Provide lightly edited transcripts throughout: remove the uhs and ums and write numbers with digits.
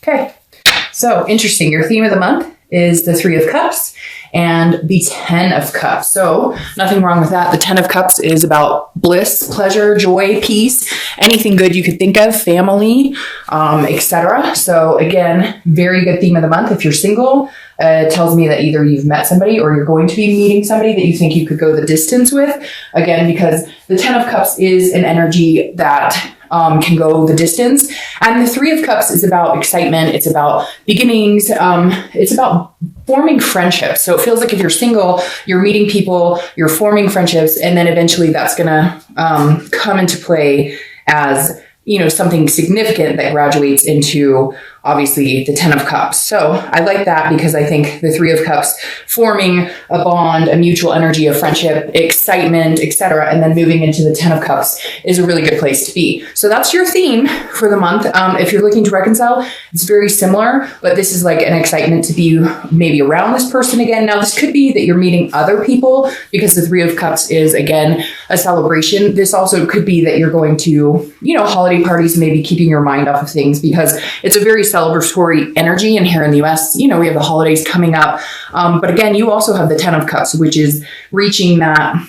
Okay. So interesting. Your theme of the month is the 3 of Cups and the 10 of Cups. So nothing wrong with that. The 10 of Cups is about bliss, pleasure, joy, peace, anything good you could think of, family, etc. So again, very good theme of the month. If you're single, it tells me that either you've met somebody or you're going to be meeting somebody that you think you could go the distance with. Again, because the 10 of Cups is an energy that can go the distance. And the 3 of Cups is about excitement. It's about beginnings. It's about forming friendships. So it feels like if you're single, you're meeting people, you're forming friendships, and then eventually that's going to come into play as, you know, something significant that graduates into obviously the 10 of Cups. So I like that because I think the 3 of Cups forming a bond, a mutual energy of friendship, excitement, etc., and then moving into the 10 of Cups is a really good place to be. So that's your theme for the month. If you're looking to reconcile, it's very similar, but this is like an excitement to be maybe around this person again. Now, this could be that you're meeting other people because the 3 of Cups is, again, a celebration. This also could be that you're going to, you know, holiday parties, maybe keeping your mind off of things because it's a very celebratory energy. And here in the US, you know, we have the holidays coming up. But again, you also have the 10 of Cups, which is reaching that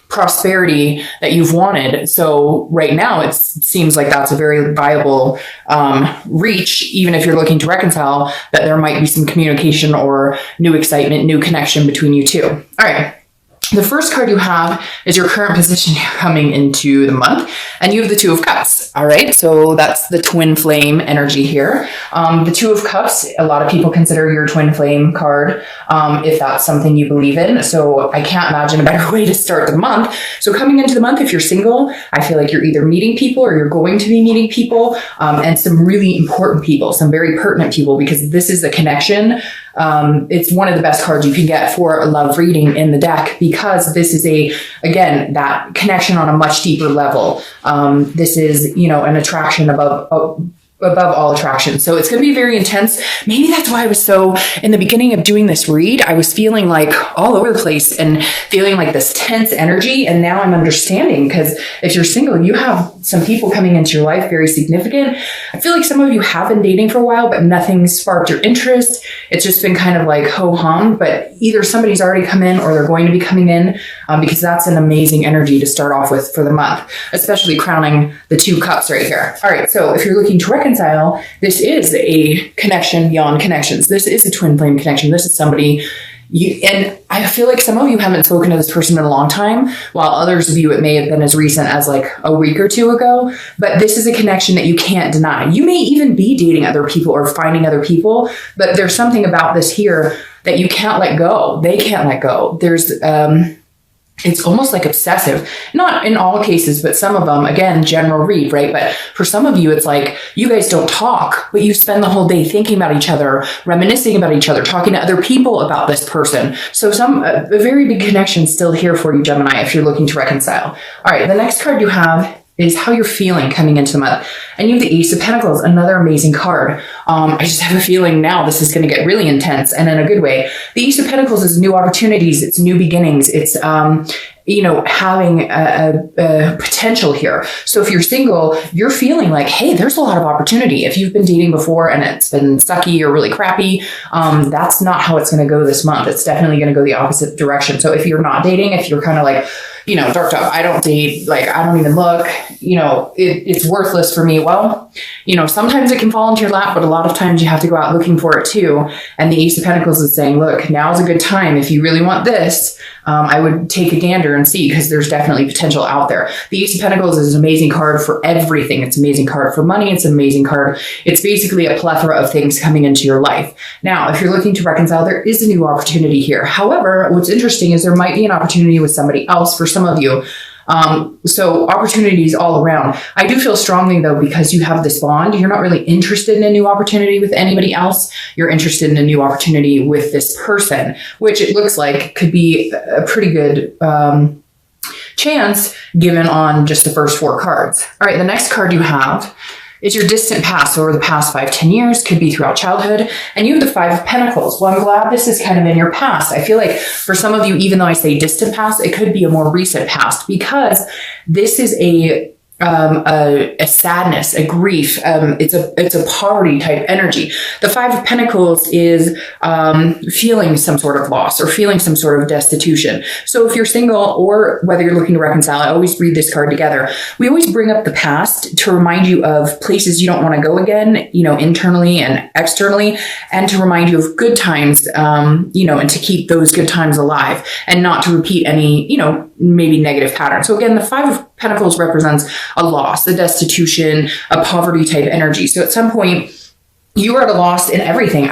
prosperity that you've wanted. So right now it seems like that's a very viable reach, even if you're looking to reconcile, that there might be some communication or new excitement, new connection between you two. All right. The first card you have is your current position coming into the month, and you have the 2 of Cups. All right, so that's the twin flame energy here. The 2 of Cups, a lot of people consider your twin flame card if that's something you believe in. So I can't imagine a better way to start the month. So coming into the month, if you're single, I feel like you're either meeting people or you're going to be meeting people, and some really important people, some very pertinent people, because this is a connection. It's one of the best cards you can get for a love reading in the deck because this is again, that connection on a much deeper level. This is, you know, an attraction above all attraction. So it's going to be very intense. Maybe that's why I was so, in the beginning of doing this read, I was feeling like all over the place and feeling like this tense energy. And now I'm understanding, because if you're single, you have some people coming into your life, very significant. I feel like some of you have been dating for a while, but nothing sparked your interest. It's just been kind of like ho-hum, but either somebody's already come in or they're going to be coming in, because that's an amazing energy to start off with for the month, especially crowning the 2 cups right here. All right. So if you're looking to reconcile, this is a connection beyond connections. This is a twin flame connection. This is somebody and I feel like some of you haven't spoken to this person in a long time, while others of you, it may have been as recent as like a week or 2 ago, but this is a connection that you can't deny. You may even be dating other people or finding other people, but there's something about this here that you can't let go. They can't let go. There's, it's almost like obsessive, not in all cases, but some of them, again, general read, right? But for some of you, it's like you guys don't talk, but you spend the whole day thinking about each other, reminiscing about each other, talking to other people about this person. So a very big connection still here for you, Gemini, if you're looking to reconcile. All right, the next card you have is how you're feeling coming into the month. And you have the Ace of Pentacles, another amazing card. I just have a feeling now this is going to get really intense and in a good way. The Ace of Pentacles is new opportunities. It's new beginnings. It's, you know, having a potential here. So if you're single, you're feeling like, hey, there's a lot of opportunity. If you've been dating before and it's been sucky or really crappy, that's not how it's going to go this month. It's definitely going to go the opposite direction. So if you're not dating, if you're kind of like, you know, dark up, I don't date, like, I don't even look, you know, it's worthless for me. Well, you know, sometimes it can fall into your lap, but a lot of times you have to go out looking for it too. And the Ace of Pentacles is saying, look, now's a good time. If you really want this, I would take a gander and see, because there's definitely potential out there. The Ace of Pentacles is an amazing card for everything. It's an amazing card for money. It's an amazing card. It's basically a plethora of things coming into your life. Now, if you're looking to reconcile, there is a new opportunity here. However, what's interesting is there might be an opportunity with somebody else for some of you. So opportunities all around. I do feel strongly though, because you have this bond, you're not really interested in a new opportunity with anybody else. You're interested in a new opportunity with this person, which it looks like could be a pretty good, chance given on just the first 4 cards. All right. The next card you have is your distant past, over the past 5-10 years, could be throughout childhood. And you have the 5 of Pentacles. Well, I'm glad this is kind of in your past. I feel like for some of you, even though I say distant past, it could be a more recent past, because this is a sadness, a grief. It's a poverty type energy. The Five of Pentacles is feeling some sort of loss or feeling some sort of destitution. So if you're single or whether you're looking to reconcile, I always read this card together. We always bring up the past to remind you of places you don't want to go again, internally and externally, and to remind you of good times, and to keep those good times alive and not to repeat any, maybe negative patterns. So again, the Five of Pentacles represents a loss, a destitution, a poverty type energy. So at some point, you are at a loss in everything.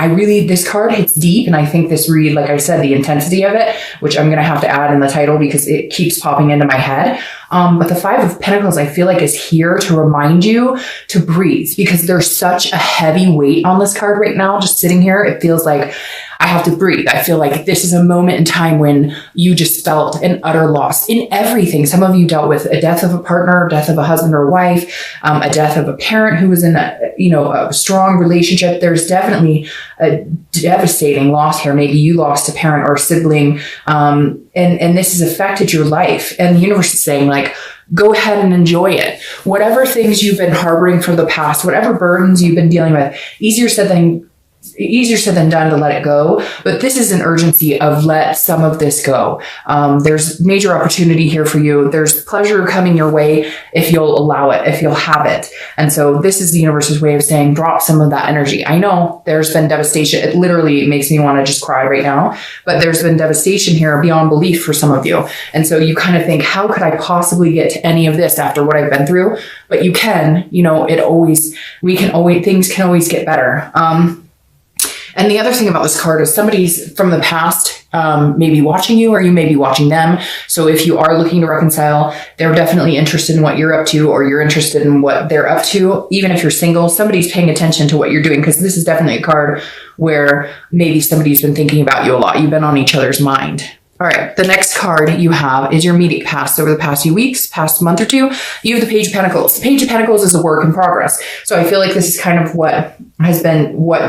This card hits deep, and I think this read, like I said, the intensity of it, which I'm going to have to add in the title because it keeps popping into my head. But the Five of Pentacles, I feel like, is here to remind you to breathe, because there's such a heavy weight on this card right now. Just sitting here, it feels like I have to breathe. I feel like this is a moment in time when you just felt an utter loss in everything. Some of you dealt with a death of a partner, death of a husband or wife, a death of a parent who was in a strong relationship. There's definitely a devastating loss here. Maybe you lost a parent or a sibling, and this has affected your life. And the universe is saying, like, go ahead and enjoy it. Whatever things you've been harboring from the past, whatever burdens you've been dealing with, easier said than done to let it go. But this is an urgency of let some of this go. There's major opportunity here for you. There's pleasure coming your way if you'll allow it, if you'll have it. And so this is the universe's way of saying, drop some of that energy. I know there's been devastation. It literally makes me want to just cry right now, but there's been devastation here beyond belief for some of you. And so you kind of think, how could I possibly get to any of this after what I've been through? But you can, things can always get better. And the other thing about this card is somebody's from the past may be watching you, or you may be watching them. So if you are looking to reconcile, they're definitely interested in what you're up to, or you're interested in what they're up to. Even if you're single, somebody's paying attention to what you're doing, because this is definitely a card where maybe somebody's been thinking about you a lot. You've been on each other's mind. All right, the next card you have is your immediate past. Over the past few weeks, past month or two, you have the Page of Pentacles. The Page of Pentacles is a work in progress. So I feel like this is kind of what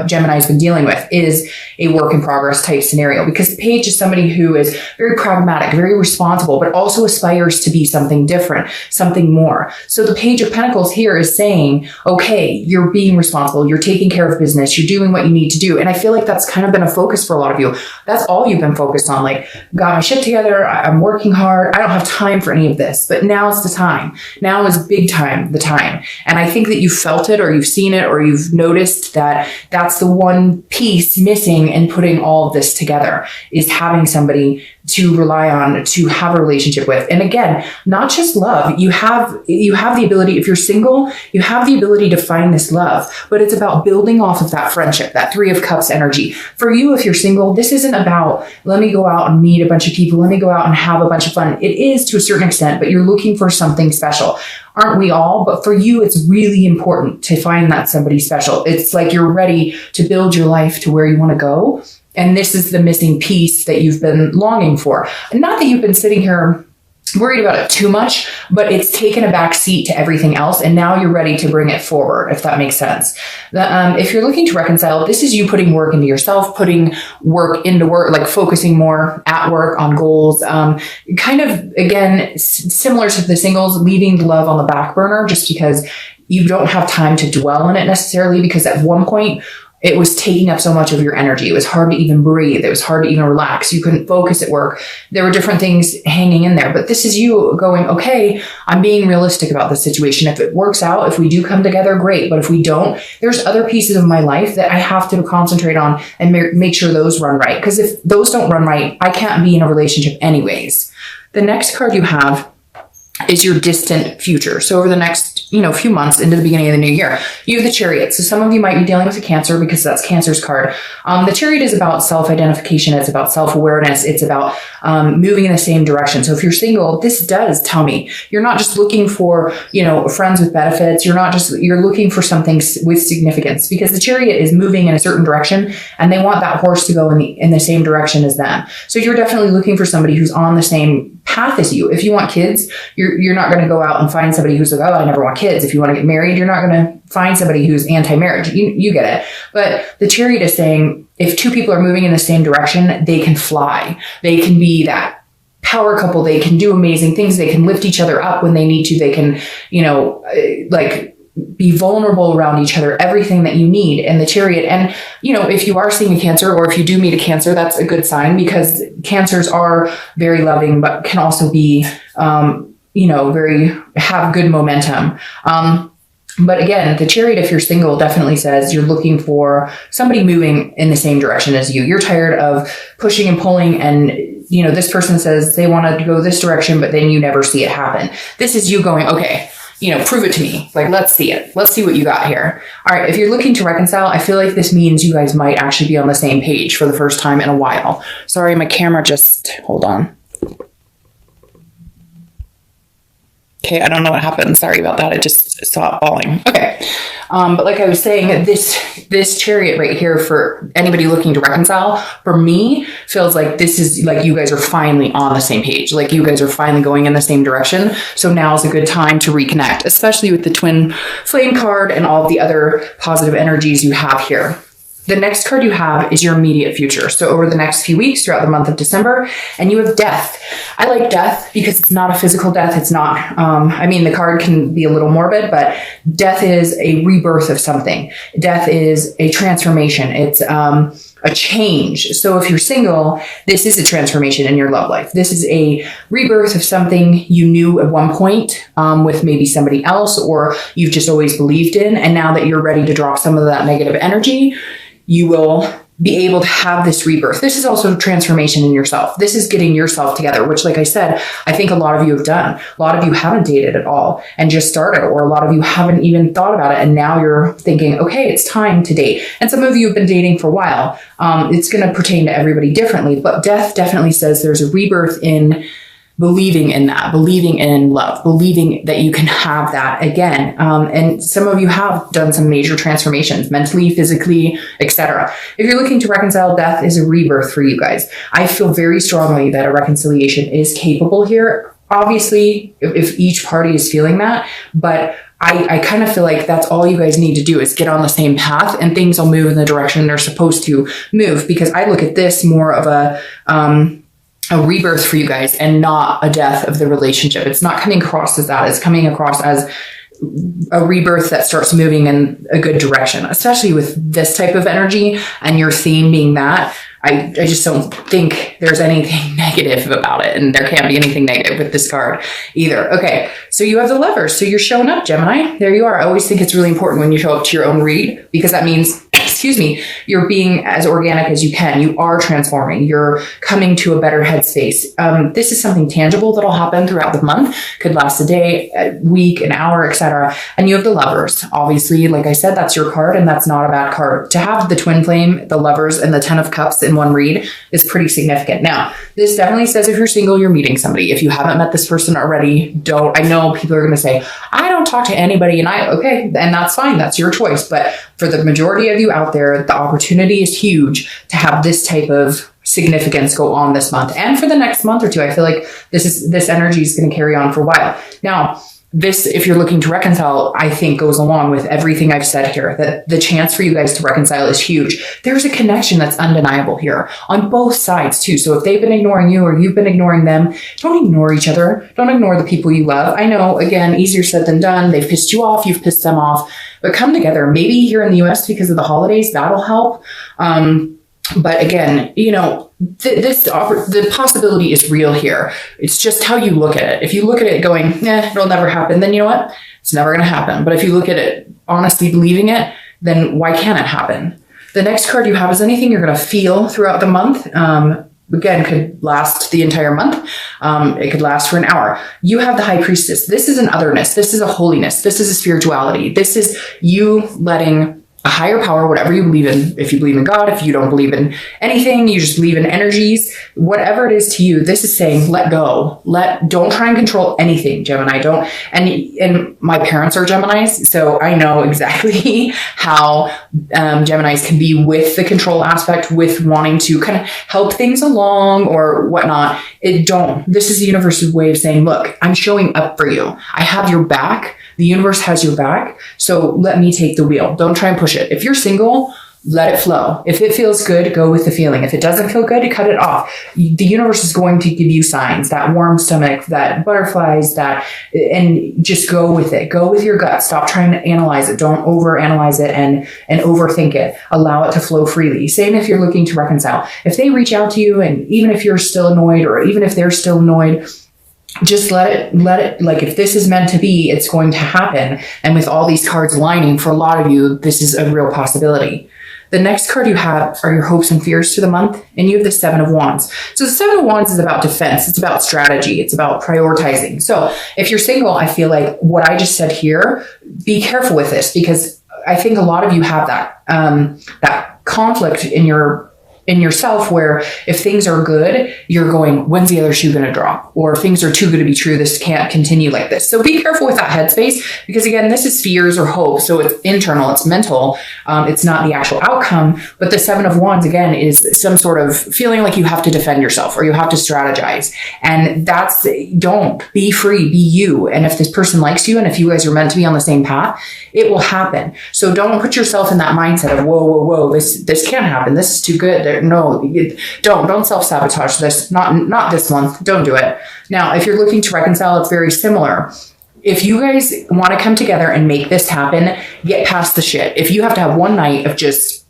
Gemini's been dealing with, is a work in progress type scenario, because the Page is somebody who is very pragmatic, very responsible, but also aspires to be something different, something more. So the Page of Pentacles here is saying, okay, you're being responsible, you're taking care of business, you're doing what you need to do. And I feel like that's kind of been a focus for a lot of you. That's all you've been focused on, like, got my shit together, I'm working hard, I don't have time for any of this. But now is the time. Now is big time, the time. And I think that you've felt it, or you've seen it, or you've noticed that that's the one piece missing in putting all of this together, is having somebody to rely on, to have a relationship with. And again, not just love. You have the ability, if you're single, you have the ability to find this love, but it's about building off of that friendship, that Three of Cups energy. For you, if you're single, this isn't about, let me go out and meet a bunch of people, let me go out and have a bunch of fun. It is to a certain extent, but you're looking for something special. Aren't we all? But for you, it's really important to find that somebody special. It's like you're ready to build your life to where you want to go. And this is the missing piece that you've been longing for. And not that you've been sitting here worried about it too much, but it's taken a back seat to everything else. And now you're ready to bring it forward, if that makes sense. If you're looking to reconcile, this is you putting work into yourself, putting work into work, like focusing more at work on goals. Kind of, again, similar to the singles, leaving the love on the back burner just because you don't have time to dwell on it necessarily, because at one point, it was taking up so much of your energy. It was hard to even breathe. It was hard to even relax. You couldn't focus at work. There were different things hanging in there. But this is you going, okay, I'm being realistic about this situation. If it works out, if we do come together, great. But if we don't, there's other pieces of my life that I have to concentrate on and make sure those run right. Because if those don't run right, I can't be in a relationship anyways. The next card you have is your distant future. So over the next, few months into the beginning of the new year, you have the Chariot. So some of you might be dealing with a Cancer, because that's Cancer's card. The Chariot is about self-identification. It's about self-awareness. It's about moving in the same direction. So if you're single, this does tell me you're not just looking for, friends with benefits. You're looking for something with significance, because the Chariot is moving in a certain direction and they want that horse to go in the same direction as them. So you're definitely looking for somebody who's on the same path as you. If you want kids, you're not going to go out and find somebody who's like, oh, I never want kids. If you want to get married, you're not going to find somebody who's anti-marriage. You get it. But the Chariot is saying, if two people are moving in the same direction, they can fly. They can be that power couple. They can do amazing things. They can lift each other up when they need to. They can, like be vulnerable around each other, everything that you need in the Chariot. And, if you are seeing a Cancer, or if you do meet a Cancer, that's a good sign, because Cancers are very loving, but can also be, have good momentum. But again, the Chariot, if you're single, definitely says you're looking for somebody moving in the same direction as you. You're tired of pushing and pulling, and this person says they want to go this direction, but then you never see it happen. This is you going, okay, prove it to me. Like, let's see it. Let's see what you got here. All right. If you're looking to reconcile, I feel like this means you guys might actually be on the same page for the first time in a while. Sorry, my camera hold on. Okay, I don't know what happened. Sorry about that. It just stopped falling. Okay. But like I was saying, this Chariot right here, for anybody looking to reconcile, for me, feels like this is like you guys are finally on the same page. Like you guys are finally going in the same direction. So now is a good time to reconnect, especially with the twin flame card and all the other positive energies you have here. The next card you have is your immediate future. So over the next few weeks throughout the month of December, and you have death. I like death because it's not a physical death. It's not, the card can be a little morbid, but death is a rebirth of something. Death is a transformation. It's a change. So if you're single, this is a transformation in your love life. This is a rebirth of something you knew at one point with maybe somebody else, or you've just always believed in. And now that you're ready to drop some of that negative energy, you will be able to have this rebirth. This is also transformation in yourself. This is getting yourself together, which, like I said, I think a lot of you have done. A lot of you haven't dated at all and just started, or a lot of you haven't even thought about it. And now you're thinking, okay, it's time to date. And some of you have been dating for a while. It's going to pertain to everybody differently, but death definitely says there's a rebirth in believing in that, believing in love, believing that you can have that again. And some of you have done some major transformations mentally, physically, etc. If you're looking to reconcile, death is a rebirth for you guys. I feel very strongly that a reconciliation is capable here. Obviously, if each party is feeling that, but I kind of feel like that's all you guys need to do is get on the same path, and things will move in the direction they're supposed to move. Because I look at this more of a rebirth for you guys and not a death of the relationship. It's not coming across as that. It's coming across as a rebirth that starts moving in a good direction, especially with this type of energy and your theme being that. I just don't think there's anything negative about it, and there can't be anything negative with this card either. Okay, so you have the Lovers. So you're showing up, Gemini. There you are. I always think it's really important when you show up to your own read, because that means, you're being as organic as you can. You are transforming. You're coming to a better headspace. This is something tangible that'll happen throughout the month. Could last a day, a week, an hour, etc. And you have the Lovers. Obviously, like I said, that's your card, and that's not a bad card. To have the twin flame, the Lovers, and the Ten of Cups in one read is pretty significant. Now, this definitely says if you're single, you're meeting somebody. If you haven't met this person already, don't. I know people are going to say, I don't talk to anybody, and okay, and that's fine. That's your choice. But for the majority of you out there, the opportunity is huge to have this type of significance go on this month. And for the next month or two, I feel like this energy is going to carry on for a while. Now, this, if you're looking to reconcile, I think goes along with everything I've said here, that the chance for you guys to reconcile is huge. There's a connection that's undeniable here on both sides too. So if they've been ignoring you or you've been ignoring them, don't ignore each other. Don't ignore the people you love. I know, again, easier said than done. They've pissed you off. You've pissed them off, but come together. Maybe here in the US, because of the holidays, that'll help. But again, the possibility is real here. It's just how you look at it. If you look at it going, it'll never happen, then you know what? It's never going to happen. But if you look at it honestly believing it, then why can't it happen? The next card you have is anything you're going to feel throughout the month. Again, could last the entire month. It could last for an hour. You have the High Priestess. This is an otherness. This is a holiness. This is a spirituality. This is you letting a higher power, whatever you believe in. If you believe in God, if you don't believe in anything, you just believe in energies, whatever it is to you, this is saying, let go. Don't try and control anything, Gemini. Don't. And my parents are Geminis, so I know exactly how Geminis can be with the control aspect, with wanting to kind of help things along or whatnot. This is the universe's way of saying, look, I'm showing up for you. I have your back. The universe has your back. So let me take the wheel. Don't try and push it. If you're single, let it flow. If it feels good, go with the feeling. If it doesn't feel good, cut it off. The universe is going to give you signs, that warm stomach, that butterflies, and just go with it. Go with your gut. Stop trying to analyze it. Don't overanalyze it and overthink it. Allow it to flow freely. Same if you're looking to reconcile. If they reach out to you, and even if you're still annoyed, or even if they're still annoyed, just let it, like, if this is meant to be, it's going to happen. And with all these cards lining, for a lot of you, this is a real possibility. The next card you have are your hopes and fears for the month, and you have the Seven of Wands. So the Seven of Wands is about defense. It's about strategy. It's about prioritizing. So if you're single, I feel like what I just said here, be careful with this, because I think a lot of you have that conflict in yourself, where if things are good, you're going, when's the other shoe going to drop? Or if things are too good to be true, this can't continue like this. So be careful with that headspace, because again, this is fears or hope. So it's internal, it's mental. It's not the actual outcome. But the Seven of Wands, again, is some sort of feeling like you have to defend yourself, or you have to strategize. And don't be free, be you. And if this person likes you, and if you guys are meant to be on the same path, it will happen. So don't put yourself in that mindset of, whoa, this can't happen. This is too good. No, don't self-sabotage this. Not this month. Don't do it. Now, if you're looking to reconcile, it's very similar. If you guys want to come together and make this happen, get past the shit. If you have to have one night of just,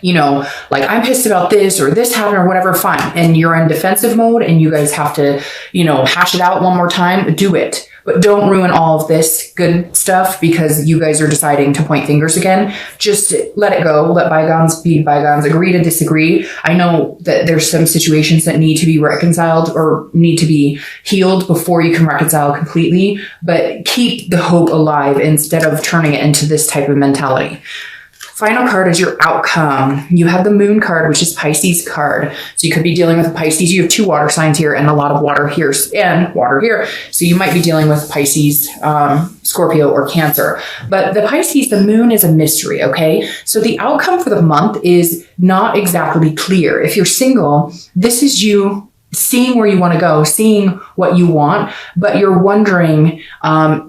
like, I'm pissed about this, or this happened, or whatever, fine. And you're in defensive mode and you guys have to, hash it out one more time, do it. But don't ruin all of this good stuff because you guys are deciding to point fingers again. Just let it go. Let bygones be bygones. Agree to disagree. I know that there's some situations that need to be reconciled or need to be healed before you can reconcile completely, but keep the hope alive instead of turning it into this type of mentality. Final card is your outcome. You have the Moon card, which is Pisces card. So you could be dealing with a Pisces. You have 2 water signs here and a lot of water here and water here. So you might be dealing with Pisces, Scorpio, or Cancer. But the Pisces, the Moon is a mystery, okay? So the outcome for the month is not exactly clear. If you're single, this is you seeing where you want to go, seeing what you want, but you're wondering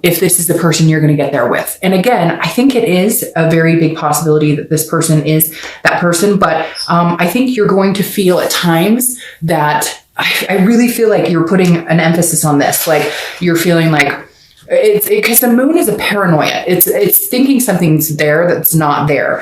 if this is the person you're going to get there with. And again, I think it is a very big possibility that this person is that person, but I think you're going to feel at times that I really feel like you're putting an emphasis on this. Like, you're feeling like, because the Moon is a paranoia. It's thinking something's there that's not there.